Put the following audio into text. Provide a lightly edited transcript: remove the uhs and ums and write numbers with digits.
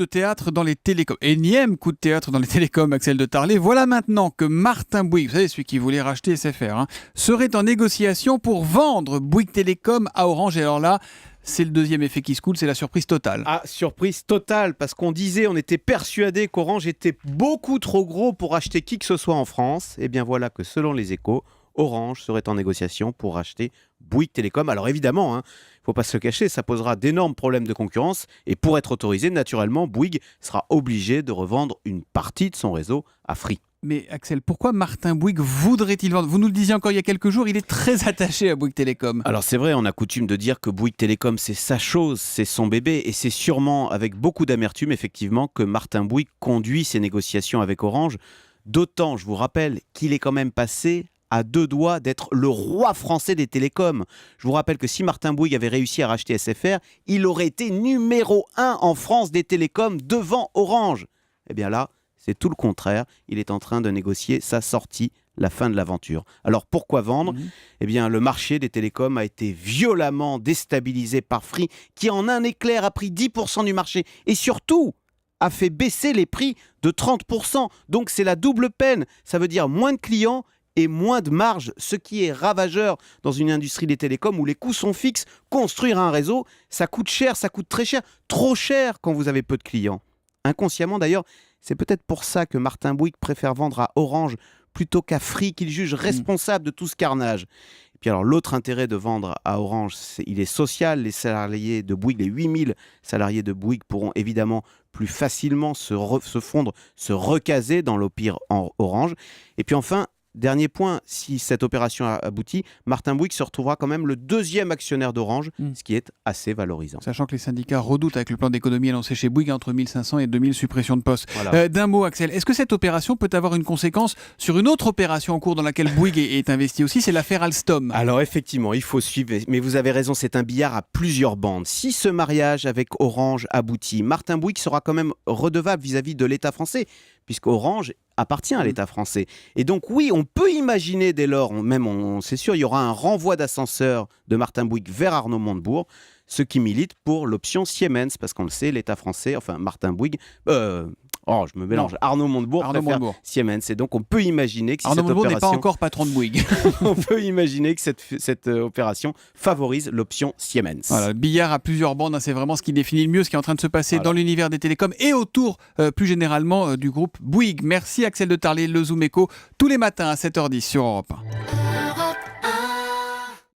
de théâtre dans les télécoms. Énième coup de théâtre dans les télécoms, Axel de Tarlé. Voilà maintenant que Martin Bouygues, vous savez, celui qui voulait racheter SFR, serait en négociation pour vendre Bouygues Télécom à Orange. Et alors là, c'est le deuxième effet qui se coule, c'est la surprise totale. Ah, surprise totale, parce qu'on était persuadé qu'Orange était beaucoup trop gros pour acheter qui que ce soit en France. Et bien voilà que selon les Échos, Orange serait en négociation pour racheter Bouygues Télécom. Alors évidemment, il ne faut pas se le cacher, ça posera d'énormes problèmes de concurrence. Et pour être autorisé, naturellement, Bouygues sera obligé de revendre une partie de son réseau à Free. Mais Axel, pourquoi Martin Bouygues voudrait-il vendre ? Vous nous le disiez encore il y a quelques jours, il est très attaché à Bouygues Télécom. Alors c'est vrai, on a coutume de dire que Bouygues Télécom c'est sa chose, c'est son bébé, et c'est sûrement avec beaucoup d'amertume effectivement que Martin Bouygues conduit ses négociations avec Orange. D'autant, je vous rappelle, qu'il est quand même passé à deux doigts d'être le roi français des télécoms. Je vous rappelle que si Martin Bouygues avait réussi à racheter SFR, il aurait été numéro 1 en France des télécoms devant Orange. Eh bien là, c'est tout le contraire. Il est en train de négocier sa sortie, la fin de l'aventure. Alors pourquoi vendre ? Eh bien, le marché des télécoms a été violemment déstabilisé par Free, qui en un éclair a pris 10% du marché et surtout a fait baisser les prix de 30%. Donc c'est la double peine. Ça veut dire moins de clients et moins de marge, ce qui est ravageur dans une industrie des télécoms où les coûts sont fixes. Construire un réseau, ça coûte cher, ça coûte très cher, trop cher quand vous avez peu de clients. Inconsciemment d'ailleurs, c'est peut-être pour ça que Martin Bouygues préfère vendre à Orange plutôt qu'à Free, qu'il juge responsable de tout ce carnage. Et puis alors l'autre intérêt de vendre à Orange, il est social. Les salariés de Bouygues, les 8000 salariés de Bouygues pourront évidemment plus facilement se fondre, se recaser dans l'Empire Orange. Et puis enfin, dernier point, si cette opération aboutit, Martin Bouygues se retrouvera quand même le deuxième actionnaire d'Orange, ce qui est assez valorisant. Sachant que les syndicats redoutent avec le plan d'économie annoncé chez Bouygues entre 1500 et 2000 suppressions de postes. Voilà. D'un mot, Axel, est-ce que cette opération peut avoir une conséquence sur une autre opération en cours dans laquelle Bouygues est investi aussi, c'est l'affaire Alstom ? Alors effectivement, il faut suivre, mais vous avez raison, c'est un billard à plusieurs bandes. Si ce mariage avec Orange aboutit, Martin Bouygues sera quand même redevable vis-à-vis de l'État français, puisque Orange appartient à l'État français. Et donc oui, on peut imaginer dès lors, c'est sûr, il y aura un renvoi d'ascenseur de Martin Bouygues vers Arnaud Montebourg, ce qui milite pour l'option Siemens, parce qu'on le sait, l'État français, enfin Martin Bouygues, je me mélange, Arnaud Montebourg préfère Siemens. Et donc on peut imaginer que Arnaud Montebourg n'est pas encore patron de Bouygues. On peut imaginer que cette opération favorise l'option Siemens. Voilà, le billard à plusieurs bandes, c'est vraiment ce qui définit le mieux ce qui est en train de se passer dans l'univers des télécoms et autour, plus généralement, du groupe Bouygues. Merci Axel de Tarlé, le Zoom Echo, tous les matins à 7h10 sur Europe 1.